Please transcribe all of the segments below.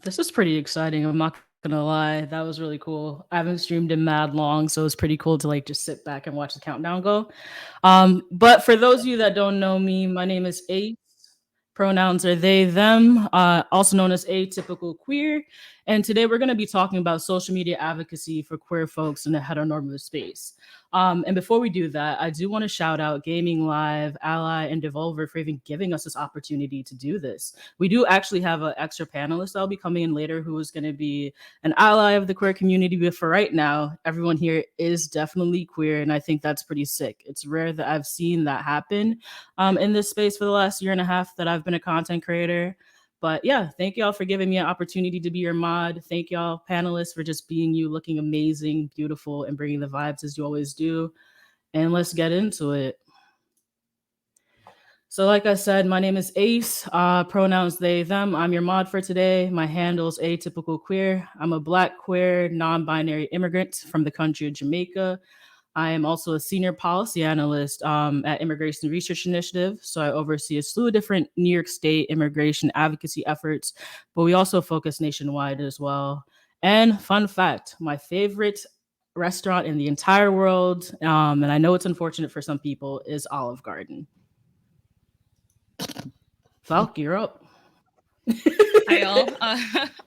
This is pretty exciting. I'm not gonna lie. That was really cool. I haven't streamed in mad long, so it's pretty cool to like just sit back and watch the countdown go. But for those of you that don't know me, my name is Ace. Pronouns are they, them, also known as atypical queer. And today we're going to be talking about social media advocacy for queer folks in the heteronormative space. And before we do that, I do want to shout out Gaming Live, Ally, and Devolver for even giving us this opportunity to do this. We do actually have an extra panelist that'll be coming in later who is going to be an ally of the queer community. But for right now, everyone here is definitely queer. And I think that's pretty sick. It's rare that I've seen that happen in this space for the last year and a half that I've been a content creator. But yeah, thank y'all for giving me an opportunity to be your mod. Thank y'all, panelists, for just being you, looking amazing, beautiful, and bringing the vibes as you always do. And let's get into it. So, like I said, my name is Ace, pronouns they, them. I'm your mod for today. My handle is atypical queer. I'm a Black, queer, non binary immigrant from the country of Jamaica. I am also a senior policy analyst at Immigration Research Initiative. So I oversee a slew of different New York State immigration advocacy efforts, but we also focus nationwide as well. And fun fact, my favorite restaurant in the entire world, and I know it's unfortunate for some people, is Olive Garden. Falk, you're up. Hi, y'all.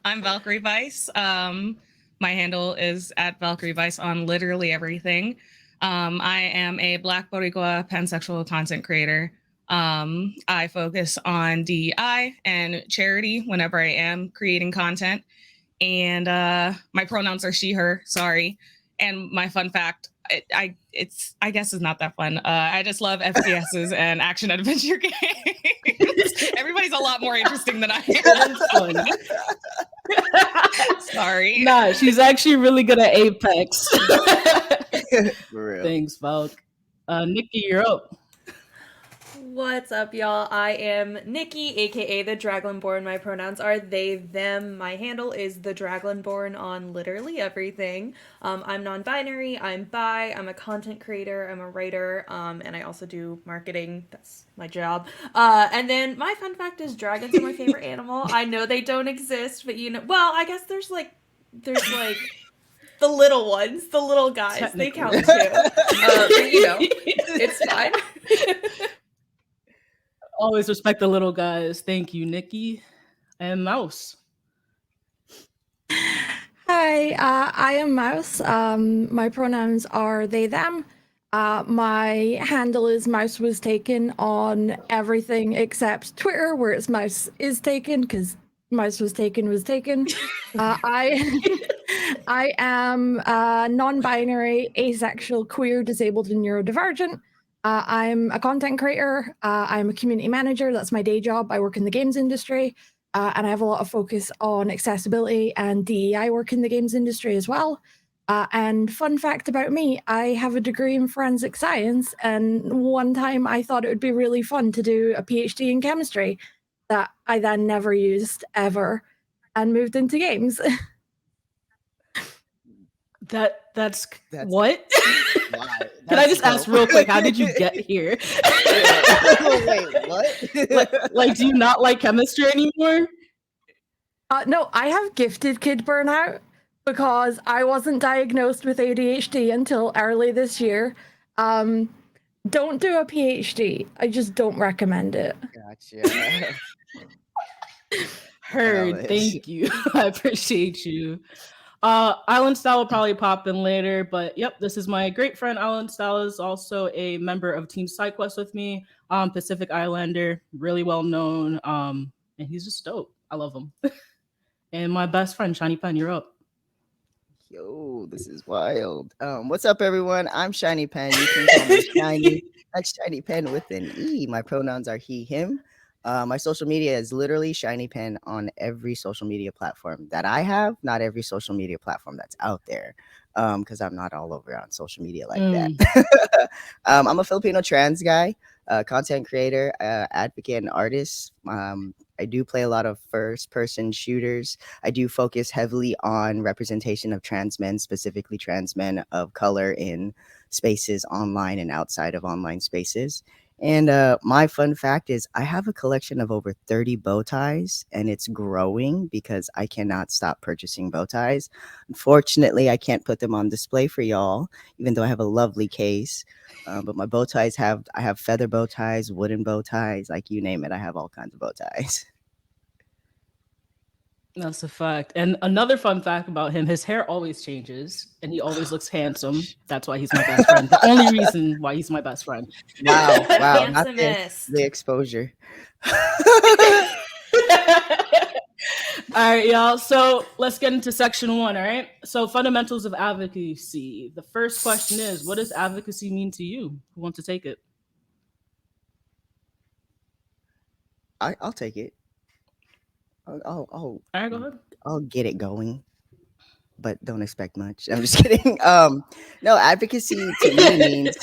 I'm Valkyrie Vice. My handle is at Valkyrie Vice on literally everything. I am a Black Boricua pansexual content creator. I focus on DEI and charity whenever I am creating content. And my pronouns are she, her, sorry. And my fun fact, I guess is not that fun. I just love FPSs and action adventure games. Everybody's a lot more interesting than I am. Sorry. Nah, she's actually really good at Apex. For real. Thanks, Valk. Nikki, you're up. What's up, y'all? I am Nikki, aka the Dragonborn. My pronouns are they, them. My handle is the Dragonborn on literally everything. I'm non binary, I'm bi, I'm a content creator, I'm a writer, and I also do marketing. That's my job. And then my fun fact is dragons are my favorite animal. I know they don't exist, but well, I guess there's like the little ones, the little guys, they count too. But it's fine. Always respect the little guys. Thank you, Nikki. And Mouse. Hi, I am Mouse. My pronouns are they, them. My handle is Mouse was taken on everything except Twitter, where it's Mouse is taken, because Mouse was taken. I am non-binary, asexual, queer, disabled, and neurodivergent. I'm a content creator. I'm a community manager. That's my day job. I work in the games industry, and I have a lot of focus on accessibility and DEI work in the games industry as well. And fun fact about me, I have a degree in forensic science, and one time I thought it would be really fun to do a PhD in chemistry that I then never used ever and moved into games. That's what? Can I just ask real quick, how did you get here? Wait, what? like, do you not like chemistry anymore? No, I have gifted kid burnout because I wasn't diagnosed with ADHD until early this year. Don't do a PhD. I just don't recommend it. Gotcha. Heard. Thank you. I appreciate you. Island Style will probably pop in later, but yep, this is my great friend. Island Style is also a member of Team SideQuest with me. Pacific Islander, really well known. And he's just dope. I love him. And my best friend, Shiny Pen, you're up. Yo, this is wild. What's up, everyone? I'm Shiny Pen. You can call me Shiny. That's Shiny Pen with an E. My pronouns are he, him. My social media is literally Shiny Pen on every social media platform that I have, not every social media platform that's out there, because I'm not all over on social media like that. I'm a Filipino trans guy, content creator, advocate, and artist. I do play a lot of first-person shooters. I do focus heavily on representation of trans men, specifically trans men of color in spaces online and outside of online spaces. And my fun fact is I have a collection of over 30 bow ties, and it's growing because I cannot stop purchasing bow ties. Unfortunately, I can't put them on display for y'all, even though I have a lovely case. But my bow ties I have feather bow ties, wooden bow ties, like you name it. I have all kinds of bow ties. That's a fact. And another fun fact about him, his hair always changes and he always looks handsome. That's why he's my best friend. The only reason why he's my best friend. Wow, The wow, not handsomest. the exposure. All right, y'all. So let's get into section 1. All right. So fundamentals of advocacy. The first question is, what does advocacy mean to you? Who wants to take it? I'll take it. All right, go ahead. I'll get it going, but don't expect much. I'm just kidding. No, advocacy to me means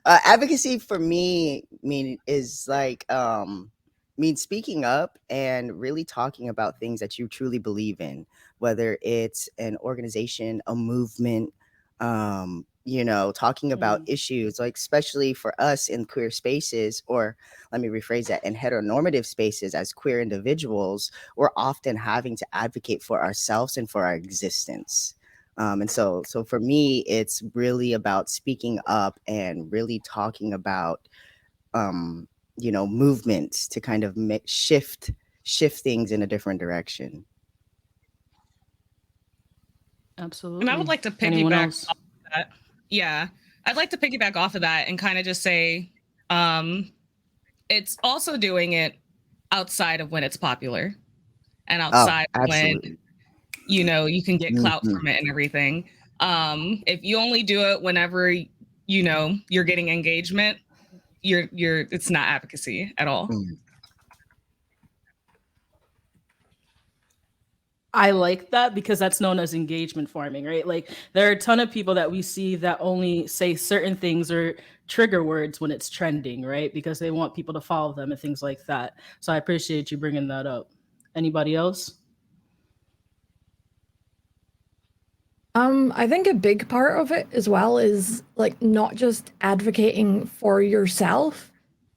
advocacy for me is like means speaking up and really talking about things that you truly believe in, whether it's an organization, a movement, talking about issues, like especially for us in queer spaces, or let me rephrase that, in heteronormative spaces as queer individuals, we're often having to advocate for ourselves and for our existence. And so for me, it's really about speaking up and really talking about movements to kind of shift things in a different direction. Absolutely. And I would like to Anyone piggyback else? off of that. Yeah, I'd like to piggyback off of that and kind of just say it's also doing it outside of when it's popular and outside when you can get clout from it and everything. If you only do it whenever you're getting engagement, it's not advocacy at all. I like that because that's known as engagement farming, right? Like there are a ton of people that we see that only say certain things or trigger words when it's trending, right? Because they want people to follow them and things like that. So I appreciate you bringing that up. Anybody else? I think a big part of it as well is like not just advocating for yourself,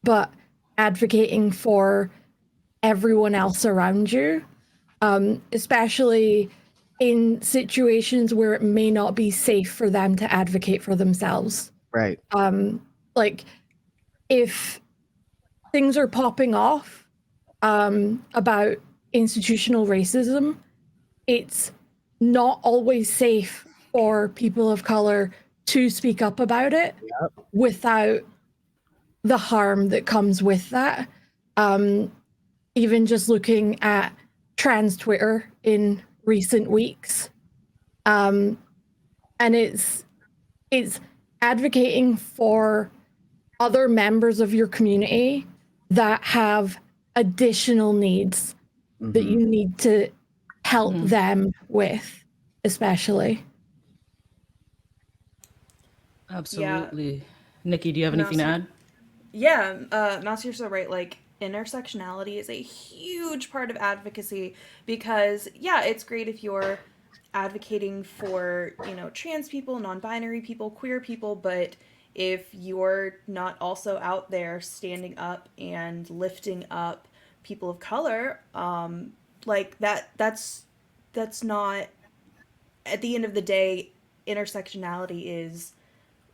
but advocating for everyone else around you, especially in situations where it may not be safe for them to advocate for themselves. Right. Like if things are popping off about institutional racism, it's not always safe for people of color to speak up about it without the harm that comes with that. Even just looking at trans Twitter in recent weeks. And it's advocating for other members of your community that have additional needs that you need to help them with, especially. Absolutely. Yeah. Nikki, do you have anything to add? Yeah, Mouse, you're so right. Like, intersectionality is a huge part of advocacy because, yeah, it's great if you're advocating for, trans people, non-binary people, queer people, but if you're not also out there standing up and lifting up people of color, like that's not, at the end of the day, intersectionality is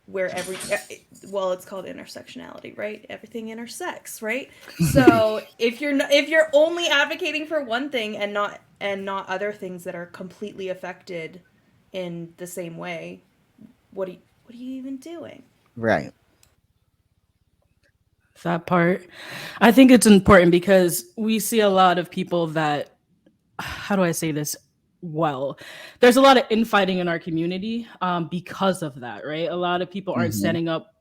where it's called intersectionality, right? Everything intersects, right? So if you're only advocating for one thing and not other things that are completely affected in the same way, what are you even doing? Right. That part. I think it's important because we see a lot of people that, how do I say this? Well, there's a lot of infighting in our community because of that, right? A lot of people aren't standing up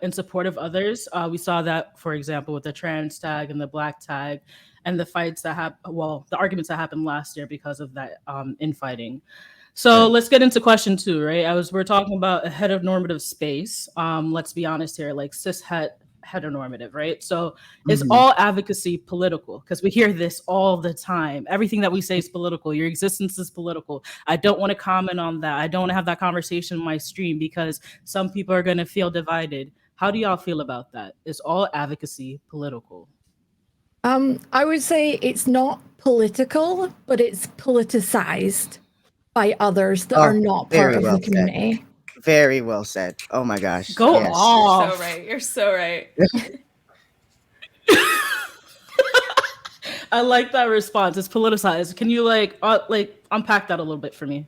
in support of others. We saw that, for example, with the trans tag and the black tag and the fights that the arguments that happened last year because of that infighting. So let's get into question 2, right? We're talking about a heteronormative space. Let's be honest here, like heteronormative, right? So is all advocacy political? Because we hear this all the time. Everything that we say is political. Your existence is political. I don't want to comment on that. I don't want to have that conversation in my stream because some people are going to feel divided. How do y'all feel about that? Is all advocacy political? I would say it's not political, but it's politicized by others that are Oh, not part very of well the said. community. Very well said. Oh my gosh. Go Yes. off. You're so right. You're so right. I like that response. It's politicized. Can you like unpack that a little bit for me?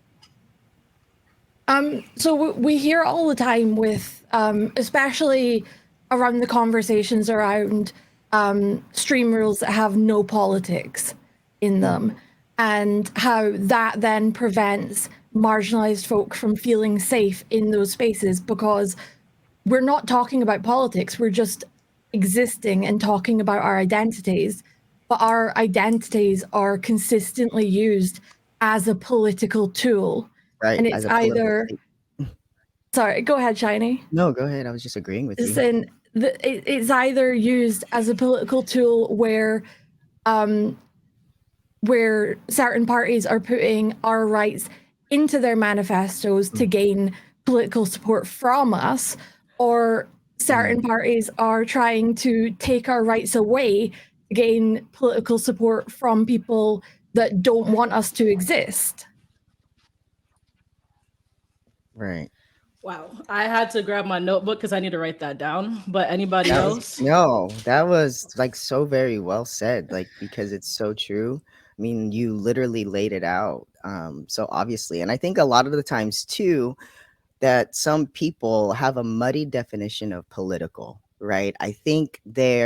So we hear all the time with, especially around the conversations around stream rules that have no politics in them, and how that then prevents marginalized folk from feeling safe in those spaces because we're not talking about politics. We're just existing and talking about our identities, but our identities are consistently used as a political tool. Right. And As it's a political either, state. sorry, go ahead, Shiny. No, go ahead. I was just agreeing with you. Then it's either used as a political tool where certain parties are putting our rights into their manifestos to gain political support from us, or certain parties are trying to take our rights away to gain political support from people that don't want us to exist. Right. Wow. I had to grab my notebook because I need to write that down. But anybody else? No, that was like so very well said, like because it's so true. I mean, you literally laid it out so obviously. And I think a lot of the times too, that some people have a muddy definition of political, right? I think they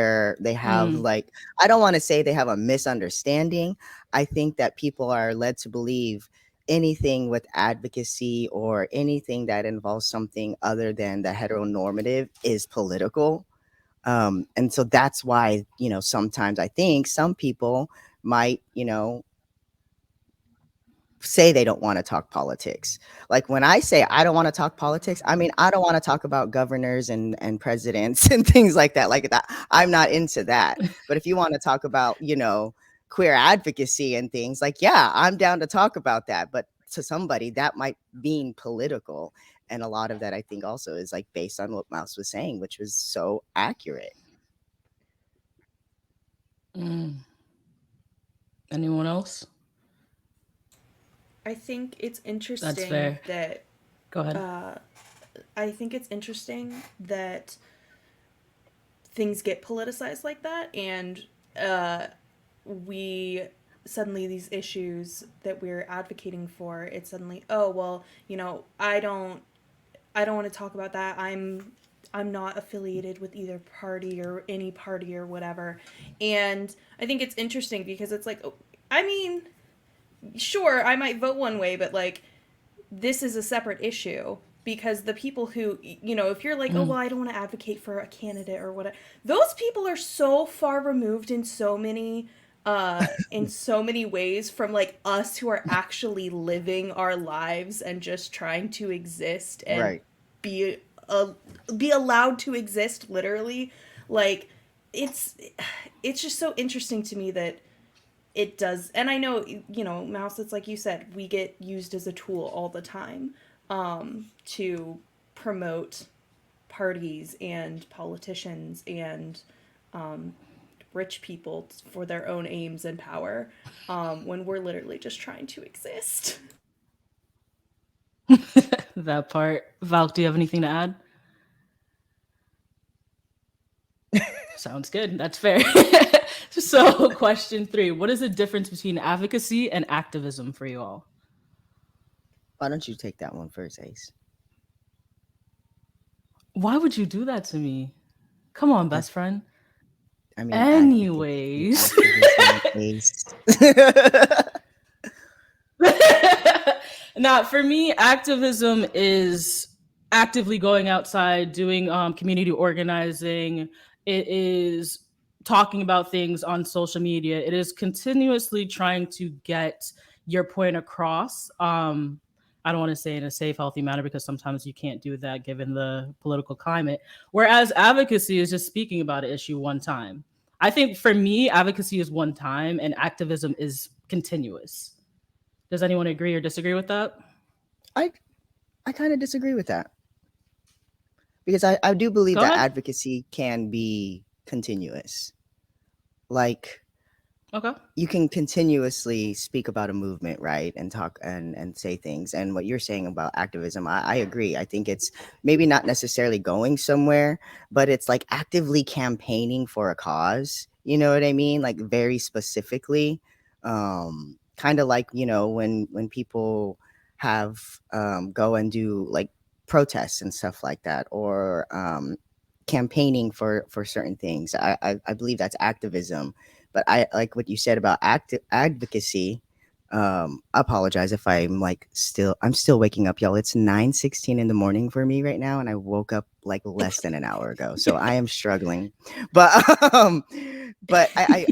have like, I don't want to say they have a misunderstanding. I think that people are led to believe anything with advocacy or anything that involves something other than the heteronormative is political. And so that's why, sometimes I think some people might, say they don't want to talk politics. Like when I say I don't want to talk politics, I mean I don't want to talk about governors and presidents and things like that. Like that, I'm not into that. But if you want to talk about, queer advocacy and things, like yeah, I'm down to talk about that. But to somebody that might mean political. And a lot of that I think also is like based on what Mouse was saying, which was so accurate. Anyone else? I think it's interesting That's fair. that Go ahead. I think it's interesting that things get politicized like that, and we suddenly these issues that we're advocating for, it's suddenly, oh well, I don't want to talk about that. I'm not affiliated with either party or any party or whatever. And I think it's interesting because it's like, I mean, sure, I might vote one way, but like this is a separate issue because the people who, if you're like, oh well, I don't want to advocate for a candidate or whatever, those people are so far removed in so many ways from like us who are actually living our lives and just trying to exist and Right. be allowed to exist, literally. Like it's just so interesting to me that it does. And I know, Mouse, it's like you said, we get used as a tool all the time to promote parties and politicians and rich people for their own aims and power, when we're literally just trying to exist. That part. Val, do you have anything to add? Sounds good. That's fair. So, question 3. What is the difference between advocacy and activism for you all? Why don't you take that one first, Ace? Why would you do that to me? Come on, best friend. I mean, Anyways. Ace. Now, for me, activism is actively going outside, doing community organizing. It is talking about things on social media. It is continuously trying to get your point across. I don't want to say in a safe, healthy manner because sometimes you can't do that given the political climate. Whereas advocacy is just speaking about an issue one time. I think for me, advocacy is one time and activism is continuous. Does anyone agree or disagree with that? I kind of disagree with that. because I do believe Go that ahead. advocacy can be continuous. Like, Okay. you can continuously speak about a movement, right, and talk and say things. And what you're saying about activism, I agree. I think it's maybe not necessarily going somewhere, but it's like actively campaigning for a cause. You know what I mean? Like, very specifically, kind of like, when people have go and do like protests and stuff like that, or campaigning for certain things. I believe that's activism. But I like what you said about advocacy. I apologize if I'm still waking up, y'all. It's 9:16 in the morning for me right now, and I woke up like less than an hour ago, so I am struggling. But I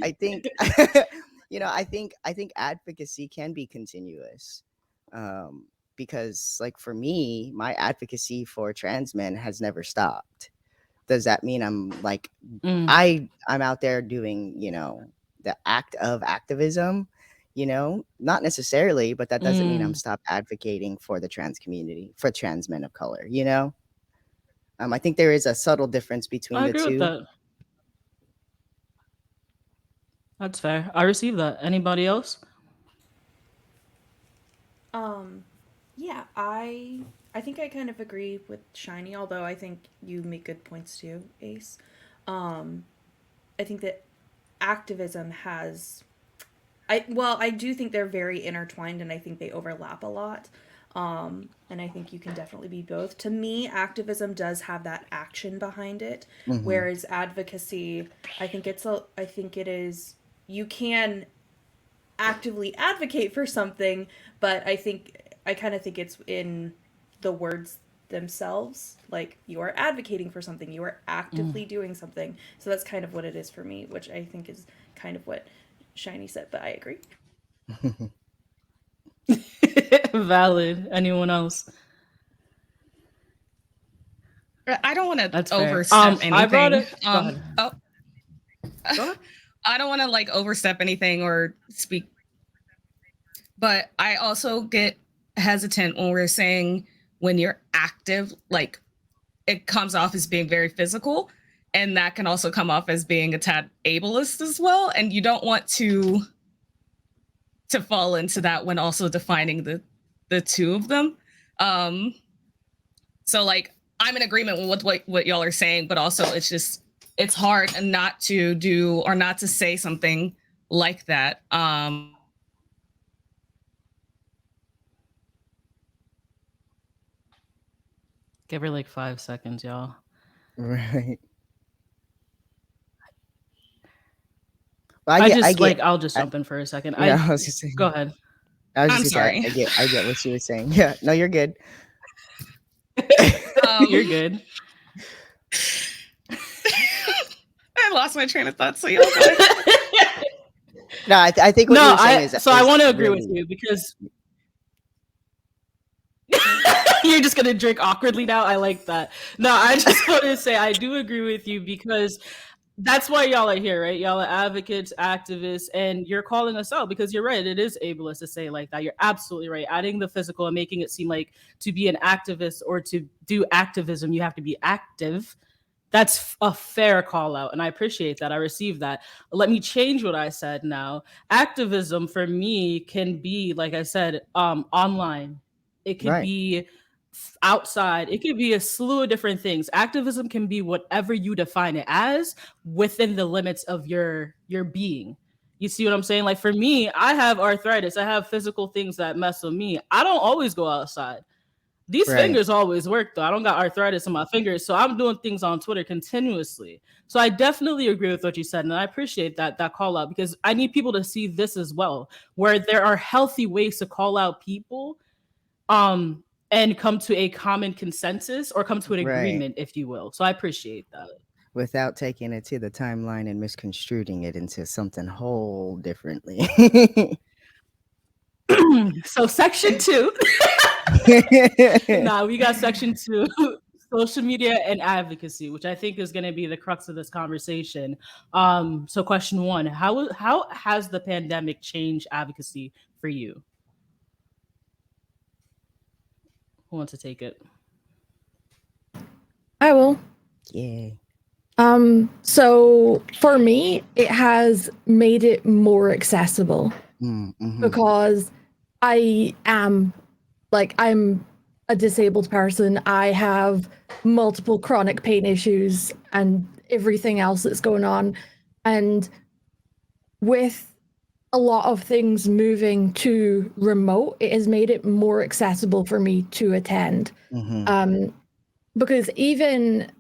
think I think advocacy can be continuous. Because, like, for me, my advocacy for trans men has never stopped. Does that mean I'm like Mm, I'm out there doing, the act of activism? Not necessarily, but that doesn't mean I'm mm. stopped advocating for the trans community, for trans men of color. I think there is a subtle difference between I the agree with two. that. That's fair. I receive that. Anybody else? Um, yeah, I think I kind of agree with Shiny, although I think you make good points too, Ace. Um, I think that activism has I do think they're very intertwined and I think they overlap a lot. And I think you can definitely be both. To me, activism does have that action behind it, Hmm. whereas advocacy, I think it is you can actively advocate for something, but I kind of think it's in the words themselves. Like, you are advocating for something, you are actively doing something. So that's kind of what it is for me, which I think is kind of what Shiny said, but I agree. Valid. Anyone else? I don't want to That's fair. overstep I brought anything. it. Go ahead. Oh, Go ahead. I don't want to like overstep anything or speak, but I also get hesitant when we're saying when you're active, like it comes off as being very physical, and that can also come off as being a tad ableist as well. And you don't want to fall into that when also defining the two of them. Um, so like I'm in agreement with what y'all are saying, but also it's hard not to do or not to say something like that. Give her like 5 seconds, y'all. Right. I'll just I, jump in for a second. yeah, I was just Go saying. ahead. I was I'm just gonna say sorry. I get what you were saying. Yeah, no, you're good. You're um, good. I lost my train of thought. So y'all go ahead. No, I think what you No, were saying I is want to agree with really you because you're just gonna drink awkwardly now. I like that. No, I just want to say I do agree with you because that's why y'all are here, right? Y'all are advocates, activists, and you're calling us out because you're right. It is ableist to say like that. You're absolutely right. Adding the physical and making it seem like to be an activist or to do activism, you have to be active. That's a fair call out, and I appreciate that. I received that. Let me change what I said now. Activism for me can be, like I said, online. It could right. be outside. It could be a slew of different things. Activism can be whatever you define it as within the limits of your being. You see what I'm saying? Like for me, I have arthritis. I have physical things that mess with me. I don't always go outside. These Right. fingers always work though. I don't got arthritis in my fingers, so I'm doing things on Twitter continuously. So I definitely agree with what you said, and I appreciate that call out because I need people to see this as well, where there are healthy ways to call out people, and come to a common consensus or come to an Right. agreement, if you will. So I appreciate that. Without taking it to the timeline and misconstruing it into something whole differently. So section two. Nah, we got section two. Social media and advocacy, which I think is going to be the crux of this conversation. So question one, how has the pandemic changed advocacy for you? Who wants to take it? I will. Yay. So for me, it has made it more accessible because I am I'm a disabled person. I have multiple chronic pain issues and everything else that's going on. And with a lot of things moving to remote, it has made it more accessible for me to attend. Because even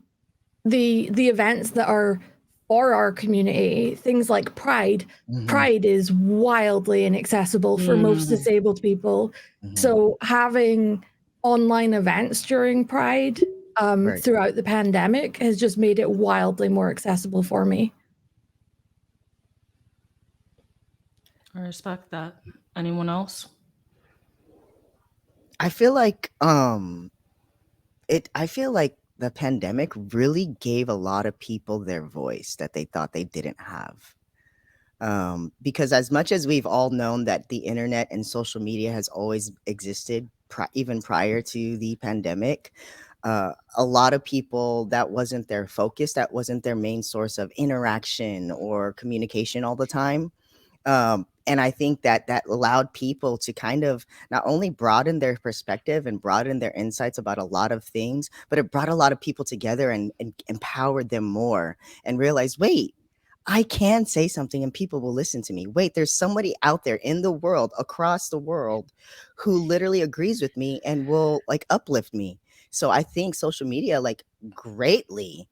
the events that are for our community, things like Pride, Pride is wildly inaccessible for most disabled people. So having online events during Pride throughout the pandemic has just made it wildly more accessible for me. I respect that. Anyone else? I feel like I feel like the pandemic really gave a lot of people their voice that they thought they didn't have. Because as much as we've all known that the internet and social media has always existed, even prior to the pandemic, a lot of people, that wasn't their focus, that wasn't their main source of interaction or communication all the time. And I think that that allowed people to kind of not only broaden their perspective and broaden their insights about a lot of things, but it brought a lot of people together and empowered them more and realized, wait, I can say something and people will listen to me. Wait, there's somebody out there in the world, across the world, who literally agrees with me and will like uplift me. So I think social media like greatly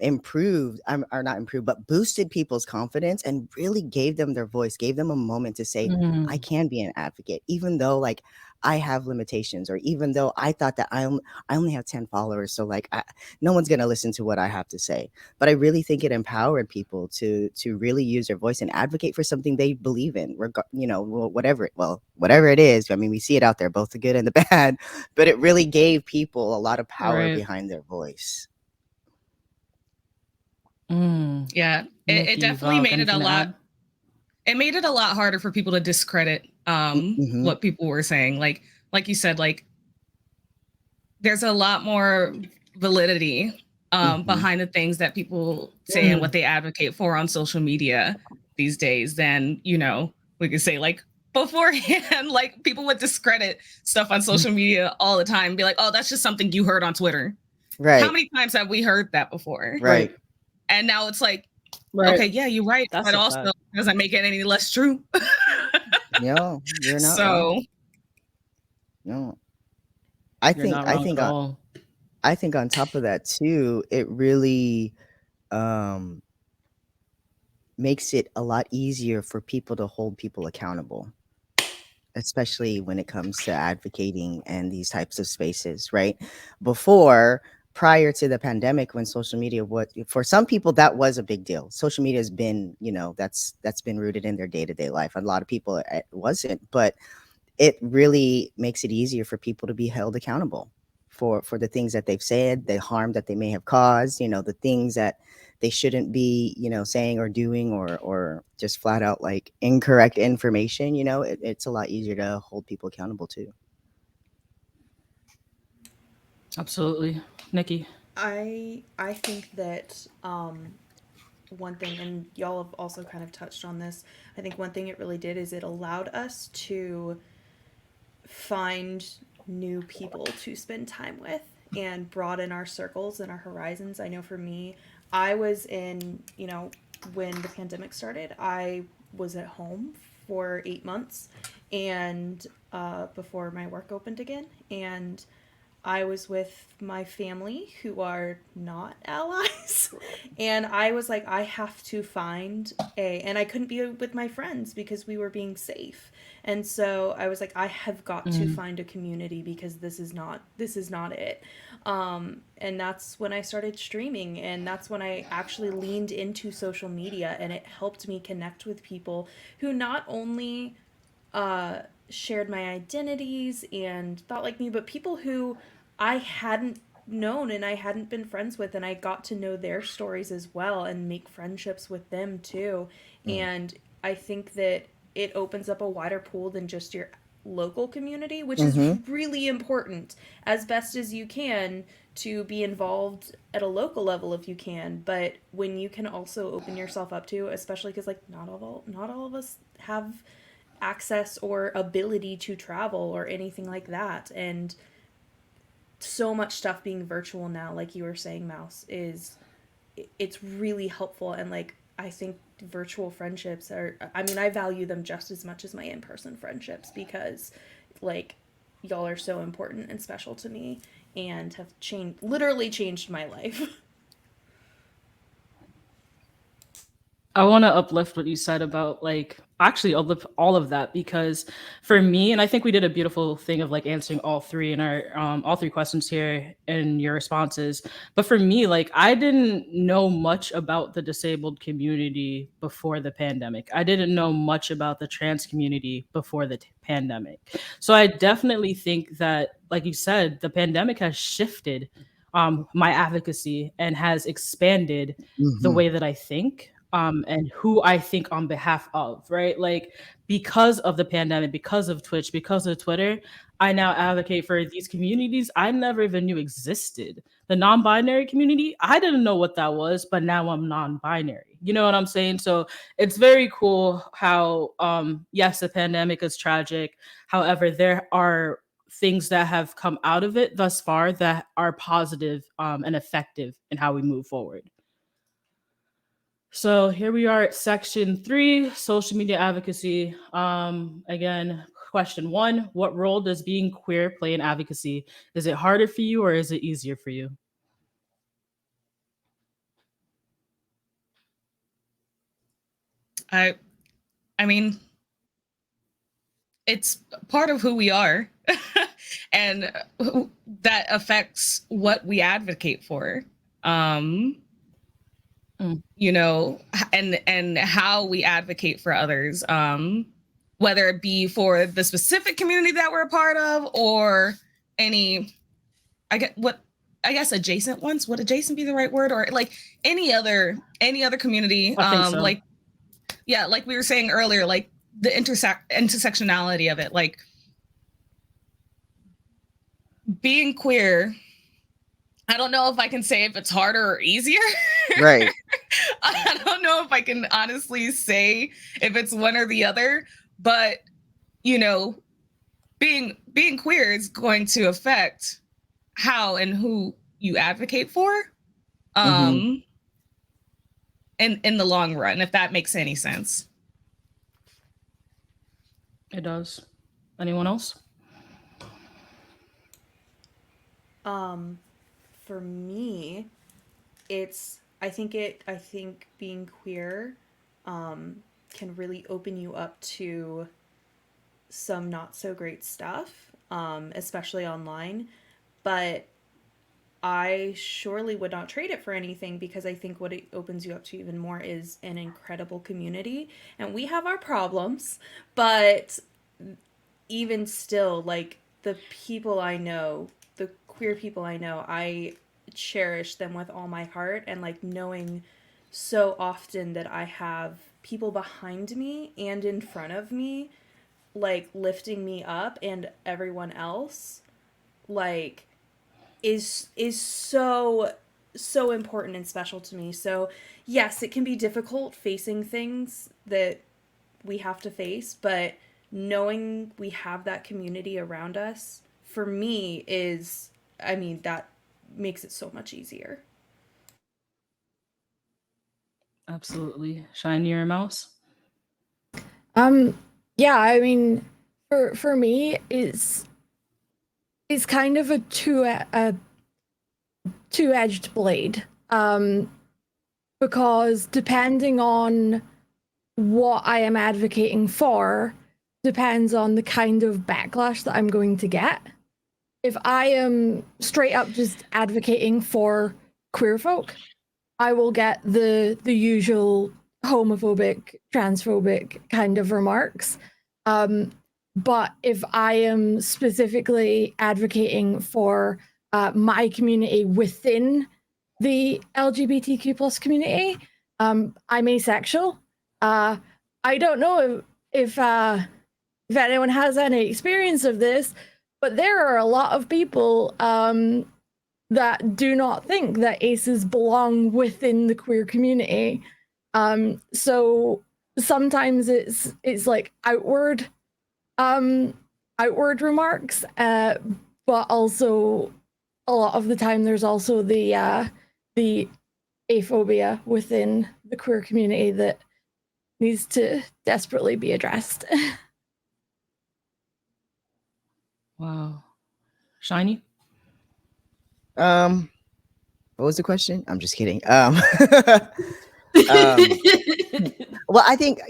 improved, or not improved, but boosted people's confidence and really gave them their voice, gave them a moment to say, I can be an advocate, even though like I have limitations, or even though I thought that I only have 10 followers. So like no one's going to listen to what I have to say. But I really think it empowered people to really use their voice and advocate for something they believe in, whatever it is. I mean, we see it out there, both the good and the bad, but it really gave people a lot of power behind their voice. Yeah, it definitely made it a lot. It made it a lot harder for people to discredit what people were saying. Like you said, like there's a lot more validity behind the things that people say and what they advocate for on social media these days than, we could say like beforehand. Like people would discredit stuff on social media all the time, be like, oh, that's just something you heard on Twitter. Right. How many times have we heard that before? Right. And now it's like, okay, yeah, you're right. That's but also fact. Doesn't make it any less true. No, you're not wrong. No. I think on top of that too, it really makes it a lot easier for people to hold people accountable, especially when it comes to advocating and these types of spaces, right? Prior to the pandemic, when social media for some people, that was a big deal. Social media has been, that's been rooted in their day-to-day life. A lot of people it wasn't, but it really makes it easier for people to be held accountable for the things that they've said, the harm that they may have caused, the things that they shouldn't be, saying or doing, or just flat out like incorrect information. It's a lot easier to hold people accountable too. Absolutely. Nikki? I think that one thing, and y'all have also kind of touched on this, I think one thing it really did is it allowed us to find new people to spend time with and broaden our circles and our horizons. I know for me, I was in, when the pandemic started, I was at home for 8 months and before my work opened again, and I was with my family who are not allies. And I was like, I have to find and I couldn't be with my friends because we were being safe. And so I was like, I have got to find a community because this is not it. And that's when I started streaming, and that's when I actually leaned into social media, and it helped me connect with people who not only shared my identities and thought like me, but people who I hadn't known and I hadn't been friends with, and I got to know their stories as well and make friendships with them too. And I think that it opens up a wider pool than just your local community, which is really important, as best as you can to be involved at a local level if you can. But when you can also open yourself up to, especially because like not all of us have access or ability to travel or anything like that, and so much stuff being virtual now, like you were saying, Mouse, it's really helpful. And like I think virtual friendships are, I mean, I value them just as much as my in-person friendships, because like y'all are so important and special to me and have literally changed my life. I want to uplift what you said about like actually uplift all of that, because for me, and I think we did a beautiful thing of like answering all three in our all three questions here in your responses. But for me, like I didn't know much about the disabled community before the pandemic. I didn't know much about the trans community before the pandemic. So I definitely think that, like you said, the pandemic has shifted my advocacy and has expanded the way that I think, and who I think on behalf of, right? Like because of the pandemic, because of Twitch, because of Twitter, I now advocate for these communities I never even knew existed. The non-binary community, I didn't know what that was, but now I'm non-binary. You know what I'm saying? So it's very cool how yes, the pandemic is tragic. However, there are things that have come out of it thus far that are positive and effective in how we move forward. So here we are at section 3, social media advocacy. Again, question 1, what role does being queer play in advocacy? Is it harder for you or is it easier for you? I mean, it's part of who we are and that affects what we advocate for. You know, and how we advocate for others, whether it be for the specific community that we're a part of or any, I guess adjacent ones. Would adjacent be the right word? Or like any other community, I think so. like, yeah, like we were saying earlier, like the intersectionality of it, like being queer. I don't know if I can say if it's harder or easier. Right. I don't know if I can honestly say if it's one or the other, but you know, being queer is going to affect how and who you advocate for, in the long run, if that makes any sense. It does. Anyone else? For me, I think being queer can really open you up to some not so great stuff, especially online. But I surely would not trade it for anything, because I think what it opens you up to even more is an incredible community. And we have our problems, but even still, like the people I know, the queer people I know, I cherish them with all my heart. And like knowing so often that I have people behind me and in front of me, like lifting me up, and everyone else, like is so important and special to me. So yes, it can be difficult facing things that we have to face, but knowing we have that community around us, for me, is, I mean, that makes it so much easier. Absolutely. Shinier mouse? Yeah, I mean, for me, it's kind of a two-edged blade, because depending on what I am advocating for depends on the kind of backlash that I'm going to get. If I am straight up just advocating for queer folk, I will get the usual homophobic, transphobic kind of remarks. But if I am specifically advocating for my community within the LGBTQ plus community, I'm asexual. I don't know if if anyone has any experience of this, but there are a lot of people that do not think that aces belong within the queer community. So sometimes it's like outward remarks, but also a lot of the time there's also the aphobia within the queer community that needs to desperately be addressed. Wow. Shiny? What was the question? I'm just kidding. Well, I think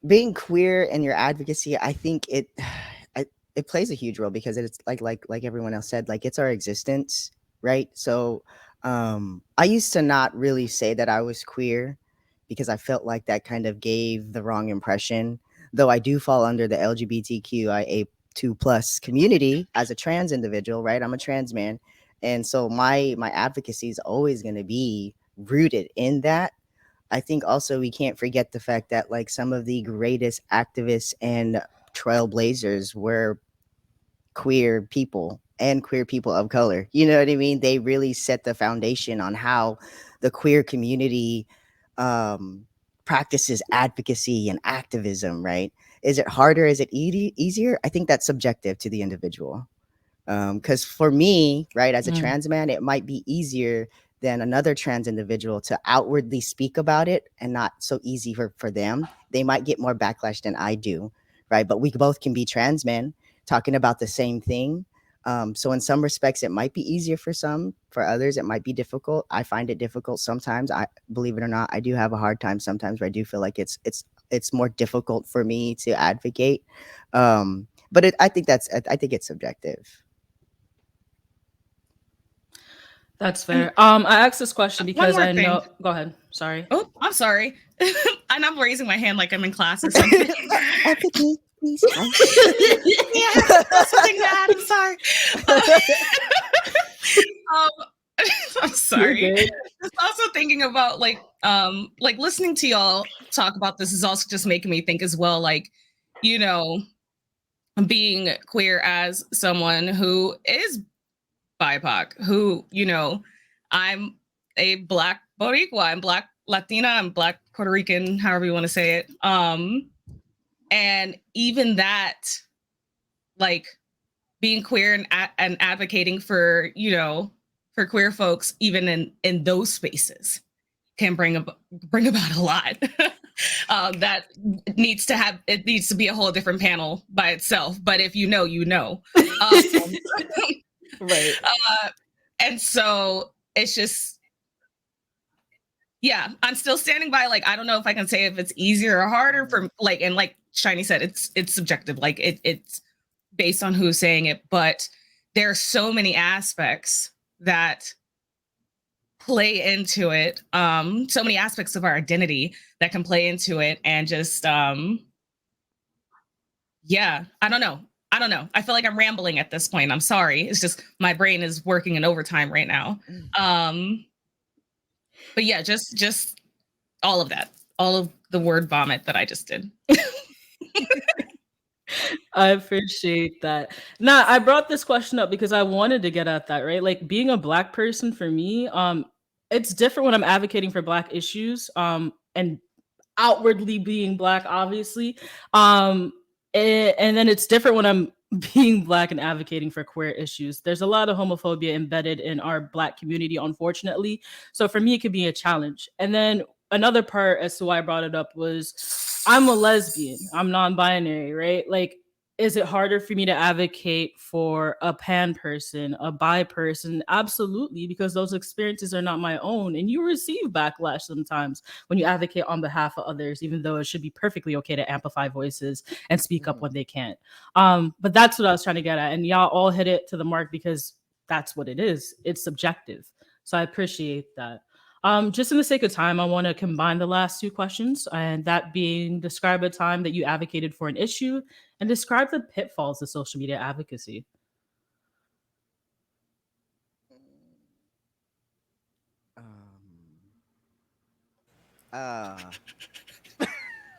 being queer and your advocacy, I think it plays a huge role because it's like everyone else said, like it's our existence, right? So I used to not really say that I was queer because I felt like that kind of gave the wrong impression. Though I do fall under the LGBTQIA2 plus community as a trans individual, right? I'm a trans man, and so my advocacy is always going to be rooted in that. I think also we can't forget the fact that like some of the greatest activists and trailblazers were queer people and queer people of color. You know what I mean? They really set the foundation on how the queer community practices advocacy and activism, right? Is it harder? Is it easier? I think that's subjective to the individual. Because for me, right, as a trans man, it might be easier than another trans individual to outwardly speak about it and not so easy for them. They might get more backlash than I do, right? But we both can be trans men talking about the same thing. So in some respects, it might be easier for some. For others, it might be difficult. I find it difficult sometimes. I believe it or not, I do have a hard time sometimes where I do feel like it's more difficult for me to advocate. But I think it's subjective. That's fair. I asked this question because more I thing. know. Go ahead. Sorry. Oh, I'm sorry. And I'm raising my hand like I'm in class or something. Empathy, please. Yeah, something bad. I'm sorry. I'm sorry. You're good. Just also thinking about like listening to y'all talk about this is also just making me think as well, like, you know, being queer as someone who is BIPOC, who, you know, I'm a Black Boricua, I'm Black Latina, I'm Black Puerto Rican, however you want to say it. And even that, like being queer and advocating for, you know, for queer folks, even in those spaces, can bring about a lot. That needs to be a whole different panel by itself. But if you know, you know. Right. And so it's just, yeah, I'm still standing by. Like, I don't know if I can say if it's easier or harder for like, and like Shiny said, it's subjective. Like it's based on who's saying it, but there are so many aspects that play into it. So many aspects of our identity that can play into it, and just yeah, I don't know. I feel like I'm rambling at this point. I'm sorry. It's just my brain is working in overtime right now. But yeah, just all of that, all of the word vomit that I just did. I appreciate that. Nah, I brought this question up because I wanted to get at that, right? Like being a Black person for me, it's different when I'm advocating for Black issues, and outwardly being Black, obviously. And then it's different when I'm being Black and advocating for queer issues. There's a lot of homophobia embedded in our Black community, unfortunately. So for me, it could be a challenge. And then another part as to why I brought it up was I'm a lesbian, I'm non binary, right? Like, is it harder for me to advocate for a pan person, a bi person? Absolutely, because those experiences are not my own. And you receive backlash sometimes when you advocate on behalf of others, even though it should be perfectly okay to amplify voices and speak up when they can't. But that's what I was trying to get at. And y'all all hit it to the mark because that's what it is. It's subjective. So I appreciate that. Just in the sake of time, I want to combine the last two questions, and that being describe a time that you advocated for an issue and describe the pitfalls of social media advocacy. Uh,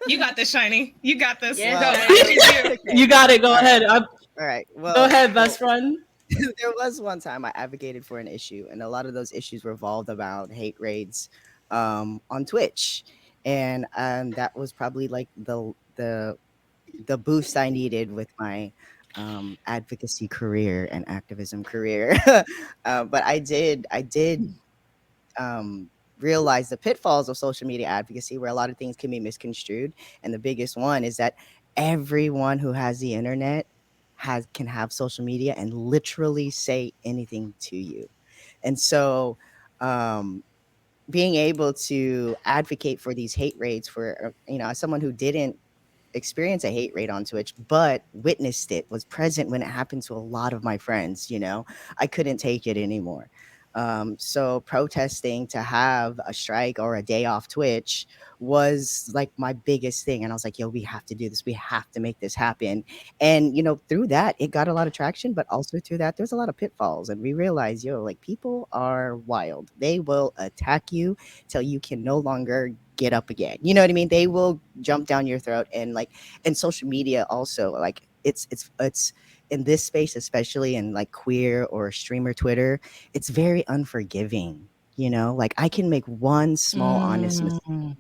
You got this, Shiny. You got this. Yeah, Go. Shiny. Okay. You got it. Go All ahead. All right. Well, Go ahead, best friend. there was one time I advocated for an issue, and a lot of those issues revolved about hate raids on Twitch, and that was probably like the boost I needed with my advocacy career and activism career. But I did um, realize the pitfalls of social media advocacy, where a lot of things can be misconstrued, and the biggest one is that everyone who has the internet can have social media and literally say anything to you, and so. Being able to advocate for these hate raids for as someone who didn't experience a hate raid on Twitch, but witnessed it, was present when it happened to a lot of my friends, I couldn't take it anymore. So protesting to have a strike or a day off Twitch was like my biggest thing. And I was like, yo, we have to do this. We have to make this happen. And, through that, it got a lot of traction, but also through that, there's a lot of pitfalls. And we realized, like people are wild. They will attack you till you can no longer get up again. You know what I mean? They will jump down your throat, and social media also, like it's in this space, especially in like queer or streamer Twitter, it's very unforgiving. Like I can make one small honest mistake Mm.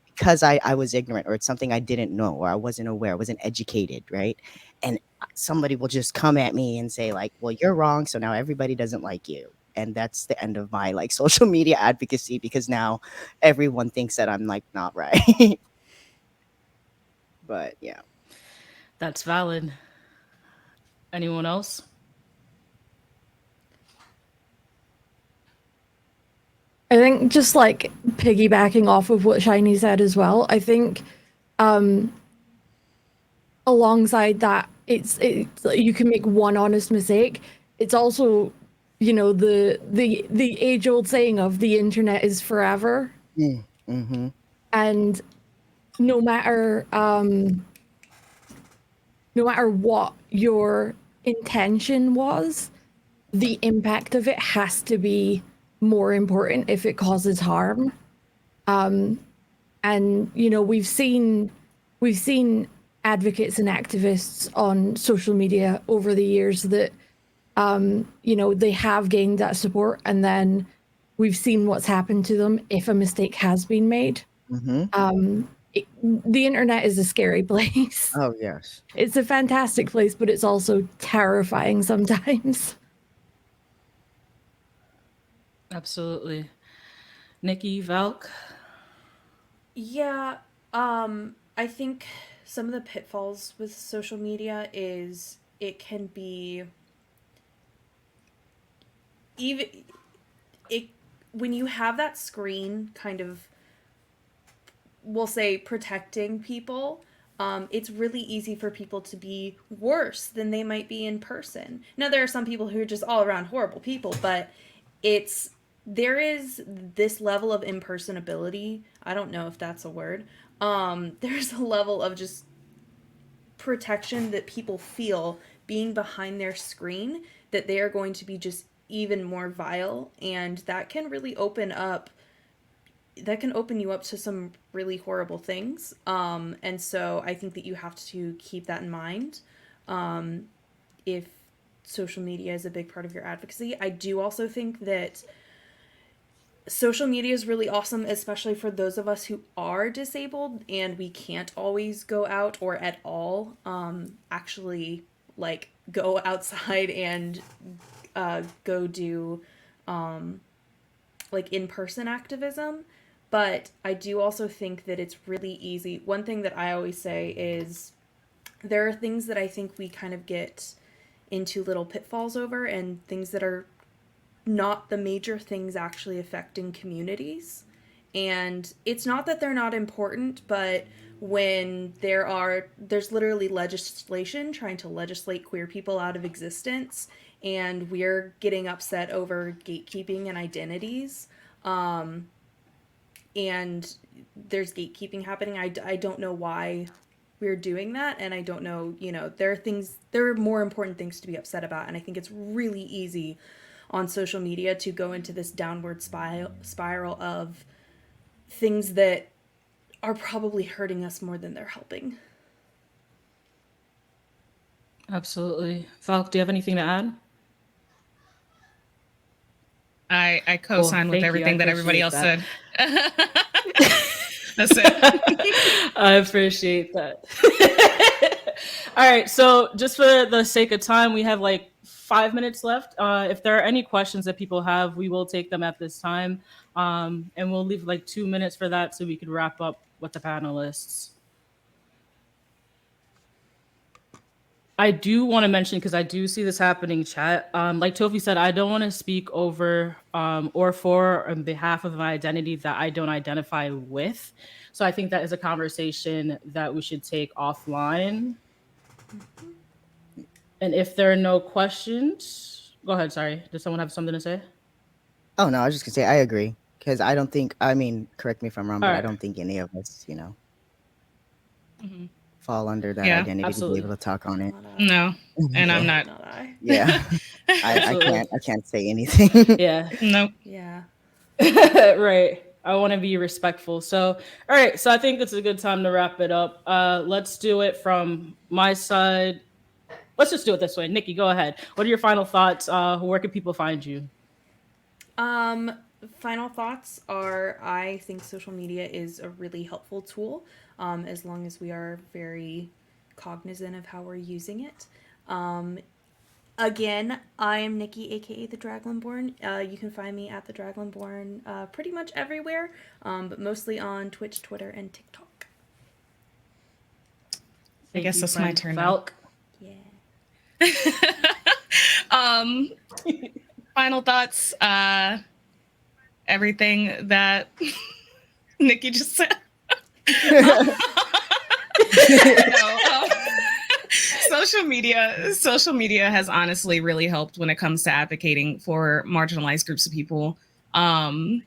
because I was ignorant, or it's something I didn't know, or I wasn't aware, I wasn't educated, right? And somebody will just come at me and say like, well, you're wrong, so now everybody doesn't like you. And that's the end of my like social media advocacy, because now everyone thinks that I'm like not right. But yeah. That's valid. Anyone else? I think just like piggybacking off of what Shiny said as well, I think alongside that, it's you can make one honest mistake. It's also, the age old saying of the internet is forever, Mm-hmm. and no matter what your intention was, the impact of it has to be more important if it causes harm. And we've seen advocates and activists on social media over the years that they have gained that support, and then we've seen what's happened to them if a mistake has been made. Mm-hmm. The internet is a scary place. Oh yes. It's a fantastic place, but it's also terrifying sometimes. Absolutely. Nikki, Valk. Yeah, I think some of the pitfalls with social media is it can be even it when you have that screen kind of, we'll say, protecting people. It's really easy for people to be worse than they might be in person. Now, there are some people who are just all around horrible people, but there is this level of impersonability. I don't know if that's a word. There's a level of just protection that people feel being behind their screen, that they are going to be just even more vile, and that can really open you up to some really horrible things. And so I think that you have to keep that in mind if social media is a big part of your advocacy. I do also think that social media is really awesome, especially for those of us who are disabled and we can't always go out or at all actually like go outside and go do like in-person activism. But I do also think that it's really easy. One thing that I always say is there are things that I think we kind of get into little pitfalls over, and things that are not the major things actually affecting communities. And it's not that they're not important, but when there's literally legislation trying to legislate queer people out of existence, and we're getting upset over gatekeeping and identities, and there's gatekeeping happening. I don't know why we're doing that, and I don't know, there are more important things to be upset about, and I think it's really easy on social media to go into this downward spiral of things that are probably hurting us more than they're helping. Absolutely. Falk, do you have anything to add? I Cool. co-sign with Thank you. I everything that everybody appreciate else that. said. That's it. I appreciate that. All right. So, just for the sake of time, we have like 5 minutes left. If there are any questions that people have, we will take them at this time. And we'll leave like 2 minutes for that so we could wrap up with the panelists. I do want to mention, because I do see this happening, chat. Like Tofi said, I don't want to speak over or for on behalf of an identity that I don't identify with. So I think that is a conversation that we should take offline. And if there are no questions, go ahead. Sorry. Does someone have something to say? Oh no, I was just gonna say I agree because I don't think. I mean, correct me if I'm wrong, All but I right. don't think any of us, Mhm. fall under that Yeah, identity to absolutely. be able to talk on it. No, and I'm Yeah. not. Not I. Yeah, I Absolutely. can't say anything. Yeah. Nope. Yeah. Right. I want to be respectful. So, all right. So I think it's a good time to wrap it up. Let's do it from my side. Let's just do it this way. Nikki, go ahead. What are your final thoughts? Where can people find you? Final thoughts are I think social media is a really helpful tool as long as we are very cognizant of how we're using it. Again, I am Nikki, aka the Dragonborn. You can find me at the Dragonborn pretty much everywhere, but mostly on Twitch, Twitter, and TikTok. I guess it's my turn now. Falk. Yeah. Final thoughts. Everything that Nikki just said. No, social media has honestly really helped when it comes to advocating for marginalized groups of people. And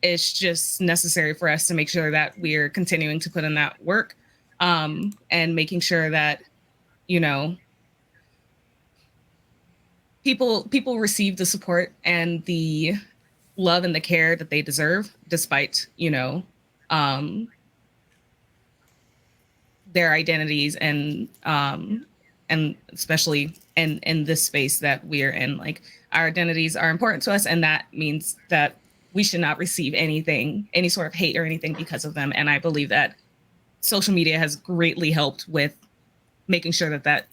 it's just necessary for us to make sure that we're continuing to put in that work, and making sure that, people receive the support and the love and the care that they deserve, despite, their identities and especially in this space that we're in. Like, our identities are important to us, and that means that we should not receive any sort of hate or anything because of them. And I believe that social media has greatly helped with making sure that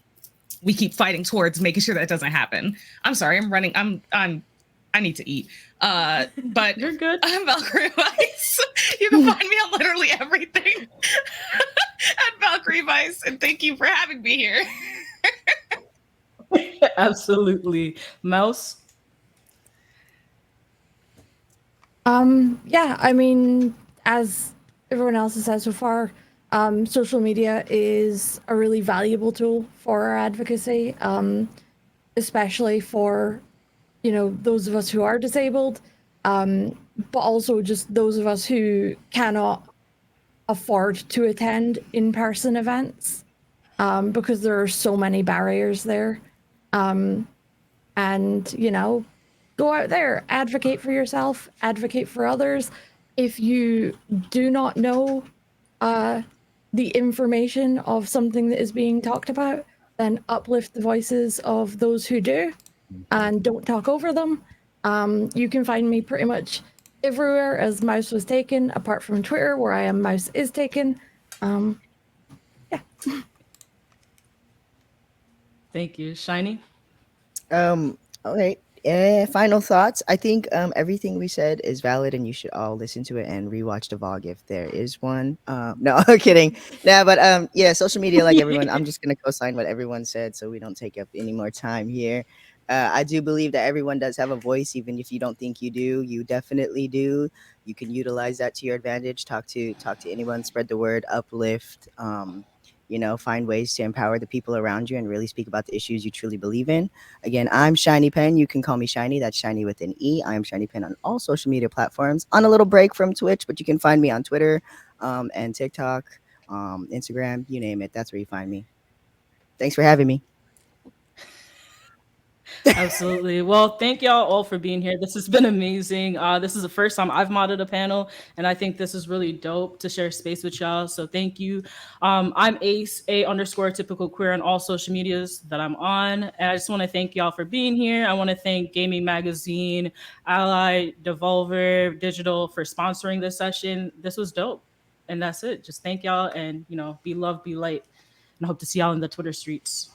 we keep fighting towards making sure that doesn't happen. I'm sorry, I'm running. I need to eat. But You're good. I'm Valkyrie Vice. You can find me on literally everything at Valkyrie Vice, and thank you for having me here. Absolutely. Mouse. Yeah, I mean, as everyone else has said so far, social media is a really valuable tool for our advocacy, especially for, those of us who are disabled, but also just those of us who cannot afford to attend in-person events, because there are so many barriers there. And, go out there, advocate for yourself, advocate for others. If you do not know the information of something that is being talked about, then uplift the voices of those who do and don't talk over them. You can find me pretty much everywhere as Mouse was taken, apart from Twitter, where I am Mouse is taken. Yeah. Thank you. Shiny. Okay. Final thoughts. I think everything we said is valid, and you should all listen to it and rewatch the vlog if there is one. No, kidding. Yeah, but yeah, social media, like everyone, I'm just gonna co-sign what everyone said, so we don't take up any more time here. I do believe that everyone does have a voice, even if you don't think you do. You definitely do. You can utilize that to your advantage. Talk to anyone. Spread the word. Uplift. Find ways to empower the people around you and really speak about the issues you truly believe in. Again, I'm Shiny Pen. You can call me Shiny. That's Shiny with an E. I am Shiny Pen on all social media platforms. On a little break from Twitch, but you can find me on Twitter, and TikTok, Instagram, you name it. That's where you find me. Thanks for having me. Absolutely. Well, thank y'all all for being here. This has been amazing. This is the first time I've modded a panel, and I think this is really dope to share space with y'all. So thank you. I'm Ace, A_typical queer on all social medias that I'm on. And I just want to thank y'all for being here. I want to thank Gaming Magazine, Ally, Devolver Digital for sponsoring this session. This was dope. And that's it. Just thank y'all and, be love, be light. And I hope to see y'all in the Twitter streets.